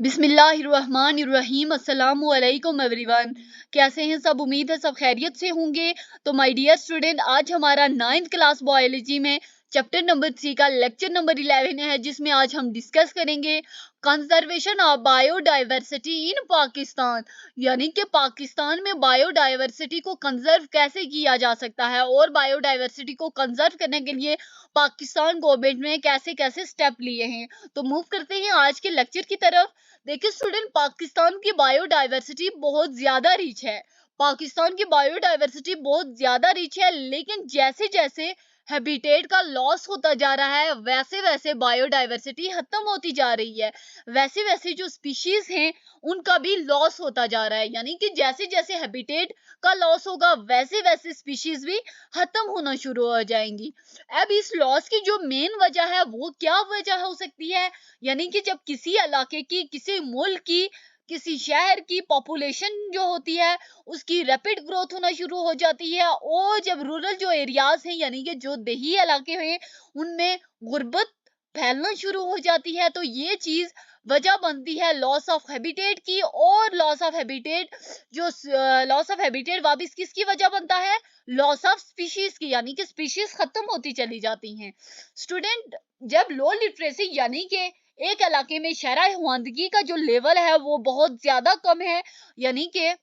बिस्मिल्लाहिर्रहमानिर्रहीम अस्सलामु अलैकुम एवरीवन। कैसे हैं सब? उम्मीद है सब खैरियत से होंगे। तो माय डियर स्टूडेंट, आज हमारा 9th क्लास बायोलॉजी में चैप्टर नंबर 3 का लेक्चर नंबर 11 है, जिसमें आज हम डिस्कस करेंगे कंजर्वेशन ऑफ बायोडाइवर्सिटी इन पाकिस्तान। यानी कि पाकिस्तान में बायोडाइवर्सिटी को कंजर्व कैसे किया जा सकता है और बायोडाइवर्सिटी को कंजर्व करने के लिए पाकिस्तान गवर्नमेंट ने कैसे कैसे स्टेप लिए हैं। तो मूव करते हैं आज के लेक्चर की तरफ। देखिए स्टूडेंट, पाकिस्तान की बायोडाइवर्सिटी बहुत ज्यादा रिच है। पाकिस्तान की बायोडाइवर्सिटी बहुत ज्यादा रिच है, लेकिन जैसे जैसे हैबिटेट का लॉस होता जा रहा है वैसे वैसे बायोडाइवर्सिटी खत्म होती जा रही है। वैसे वैसे जो स्पीशीज हैं उनका भी लॉस होता जा रहा है। यानी कि जैसे जैसे हैबिटेट का लॉस होगा वैसे वैसे स्पीशीज भी खत्म होना शुरू हो जाएंगी। अब इस लॉस की जो मेन वजह है वो क्या वजह हो सकती है? यानी कि जब किसी इलाके की, किसी मुल्क की, किसी शहर की पॉपुलेशन जो होती है उसकी रैपिड ग्रोथ होना शुरू हो जाती है, और जब रूरल जो एरियाज हैं यानी कि जो देही इलाके हैं उनमें गुर्बत फैलना शुरू हो जाती है, तो ये चीज वजह बनती है लॉस ऑफ हैबिटेट की। और लॉस ऑफ हैबिटेट जो लॉस ऑफ हैबिटेट वापस किसकी वजह बनता है? लॉस ऑफ स्पीशीज की, यानी कि स्पीशीज खत्म होती चली जाती हैं। स्टूडेंट, जब लो लिटरेसी यानी कि एक इलाके में शरह ख्वानदगी का जो लेवल है वो बहुत ज्यादा कम है, यानी कि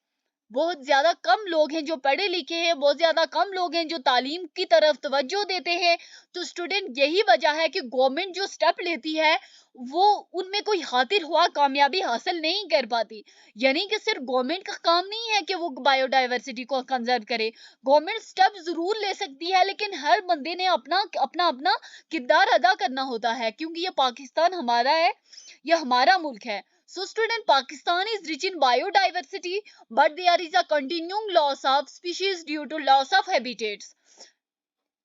बहुत ज्यादा कम लोग हैं जो पढ़े लिखे हैं, बहुत ज्यादा कम लोग हैं जो तालीम की तरफ तवज्जो देते हैं, तो स्टूडेंट यही वजह है कि गवर्नमेंट जो स्टेप लेती है वो उनमें कोई खातिर हुआ कामयाबी हासिल नहीं कर पाती। यानी कि सिर्फ गवर्नमेंट का काम नहीं है कि वो बायोडाइवर्सिटी को कंजर्व करे। गवर्नमेंट स्टेप जरूर ले सकती है, लेकिन हर बंदे ने अपना अपना अपना किरदार अदा करना होता है, क्योंकि ये पाकिस्तान हमारा है, ये हमारा मुल्क है। So student, Pakistan is rich in biodiversity, but there is a continuing loss of species due to loss of habitats.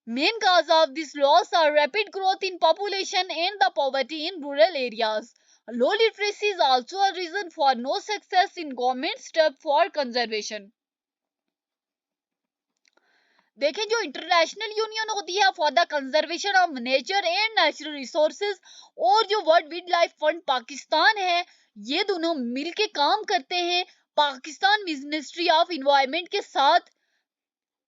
Main cause of this loss are rapid growth in population and the poverty in rural areas. Low literacy is also a reason for no success in government step for conservation. देखें, जो international union होती है for the conservation of nature and natural resources और जो world wild life fund Pakistan है, ये दोनों मिलके काम करते हैं पाकिस्तान मिनिस्ट्री ऑफ इन्वायरमेंट के साथ।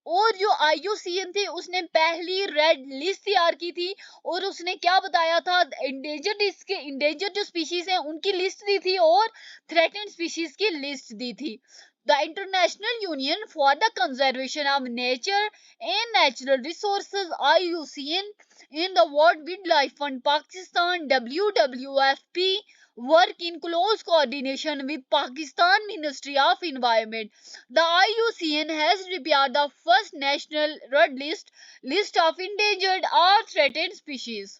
और जो IUCN थी उसने पहली रेड लिस्ट तैयार की थी, और उसने क्या बताया था? इंडेंजर्ड जो स्पीशीज हैं उनकी लिस्ट दी थी और थ्रेटेंड स्पीशीज की लिस्ट दी थी। The International Union for the Conservation of Nature and Natural Resources IUCN and the World Wildlife Fund Pakistan WWFP work in close coordination with Pakistan Ministry of Environment. The IUCN has prepared the first national red list of endangered or threatened species.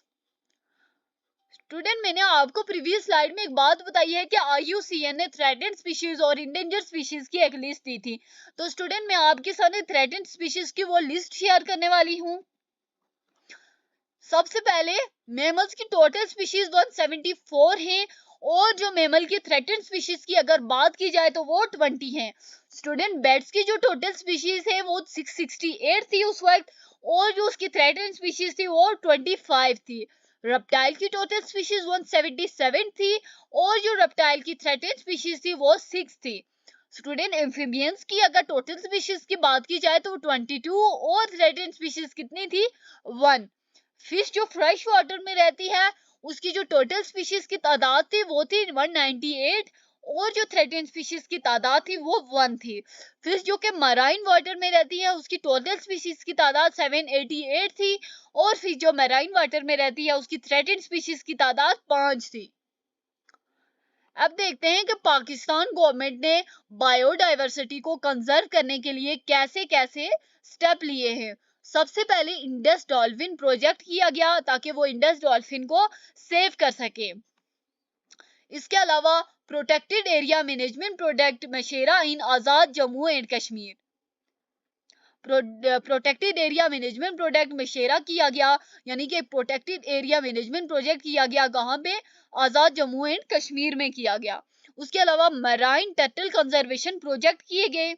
Student, मैंने आपको previous slide में एक बात बताई है कि IUCN ने threatened species और इंडेंजर्ड स्पीशीज की एक लिस्ट दी थी। तो स्टूडेंट, मैं आपके सामने थ्रेटेंड स्पीशीज की वो लिस्ट शेयर करने वाली हूँ। सबसे पहले मैमल्स की टोटल स्पीशीज 174 हैं, और जो मैमल की थ्रेटेंड स्पीशीज की अगर बात की जाए तो वो 20 हैं। स्टूडेंट, बैट्स की जो टोटल स्पीशीज है वो 668 थी उस वक्त, और जो उसकी थ्रेटेंड स्पीशीज थी वो 25 थी। रेप्टाइल की टोटल स्पीशीज 177 थी, और जो रेप्टाइल की थ्रेटेंड स्पीशीज थी वो 6 थी। स्टूडेंट, एम्फीबियंस की अगर टोटल स्पीशीज की बात की जाए तो 22, और थ्रेटेंड स्पीशीज कितनी थी? 1। फिश जो फ्रेश वाटर में रहती है उसकी जो टोटल स्पीशीज की तादाद थी वो थी 198, और जो थ्रेटेंड स्पीशीज की तादाद थी वो 1 थी। फिश जो कि मराइन वाटर में रहती है उसकी टोटल स्पीशीज की तादाद 788 थी, और फिश जो मराइन वाटर में रहती है उसकी थ्रेटेंड स्पीशीज की तादाद 5 थी। अब देखते हैं कि पाकिस्तान गवर्नमेंट ने बायोडाइवर्सिटी को कंजर्व करने के लिए कैसे कैसे स्टेप लिए हैं। सबसे पहले इंडस डॉल्फिन प्रोजेक्ट किया गया ताकि वो इंडस डॉल्फिन को सेव कर सके। इसके अलावा protected area management project Machiara in Azad Jammu and Kashmir, protected area management project Machiara किया गया, यानी कि प्रोटेक्टेड एरिया मैनेजमेंट प्रोजेक्ट किया गया कहाँ पे? आजाद जम्मू एंड कश्मीर में किया गया। उसके अलावा मराइन टर्टल कंजर्वेशन प्रोजेक्ट किए गए।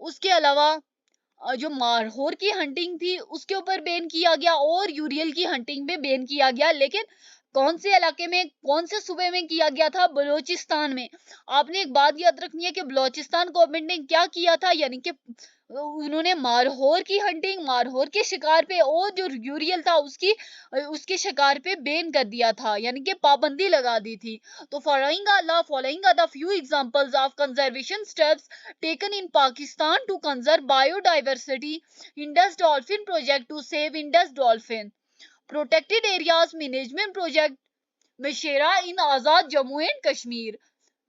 उसके अलावा जो मारहोर की हंटिंग थी उसके ऊपर बैन किया गया, और यूरियल की हंटिंग पे बैन किया गया, लेकिन कौन से इलाके में, कौन से सूबे में किया गया था? बलूचिस्तान में। आपने एक बात याद रखनी है कि बलूचिस्तान गवर्नमेंट ने क्या किया था, यानी कि उन्होंने मारहोर की हंटिंग, मारहोर के शिकार पे और जो यूरियल था उसके शिकार पे बैन कर दिया था, यानी कि पाबंदी लगा दी थी। तो following are the few examples of conservation steps taken in Pakistan to conserve biodiversity. Indus dolphin project to save Indus dolphin, protected areas management project Mashera in Azad Jammu and Kashmir,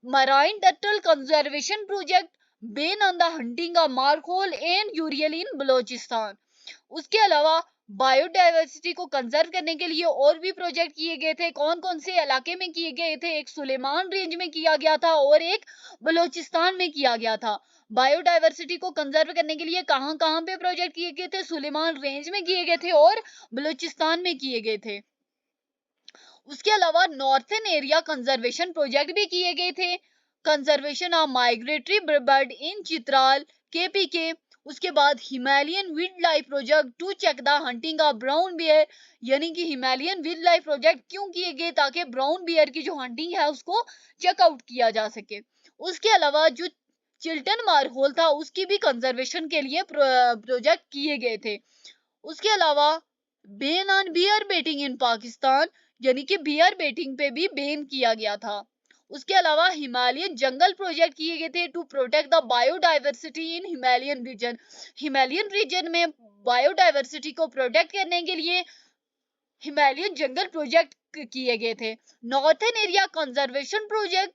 Marine Turtle Conservation Project, ban on the hunting of markhor and urial in Balochistan। उसके अलावा biodiversity को conserve करने के लिए और भी project किए गए थे। कौन कौन से इलाके में किए गए थे? एक सुलेमान रेंज में किया गया था और एक बलूचिस्तान में किया गया था। बायोडाइवर्सिटी को कंजर्व करने के लिए कहां कहां पे प्रोजेक्ट किए गए थे? सुलेमान रेंज में किए गए थे और बलूचिस्तान में किए गए थे। उसके अलावा नॉर्थन एरिया कंजर्वेशन प्रोजेक्ट भी किए गए थे। Conservation of migratory bird in Chitral KPK. उसके बाद Himalayan wild life project to check the hunting of brown bear, यानी कि हिमालयन वाइल्ड लाइफ प्रोजेक्ट क्यों किए गए? ताकि ब्राउन बियर की जो हंटिंग है उसको चेकआउट किया जा सके। उसके अलावा जो चिल्टन मारहोल था उसकी भी कंजर्वेशन के लिए प्रोजेक्ट किए गए थे। उसके अलावा बैन ऑन बियर बेटिंग इन पाकिस्तान, यानी कि बियर बेटिंग पे भी बैन किया गया था। उसके अलावा हिमालयन जंगल प्रोजेक्ट किए गए थे to protect the biodiversity in Himalayan region. Himalayan region में बायोडाइवर्सिटी को प्रोटेक्ट करने के लिए हिमालयन जंगल प्रोजेक्ट किए गए थे। Northern area conservation project,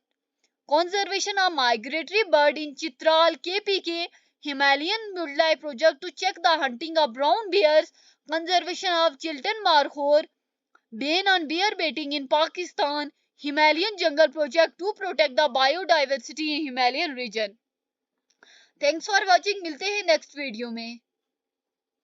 conservation of migratory bird in Chitral, KPK, Himalayan Wildlife Project to check the hunting of brown bears, conservation of Chiltern Markhor, ban on bear baiting in Pakistan, Himalayan Jungle Project to protect the biodiversity in Himalayan region। Thanks for watching, मिलते हैं next video में।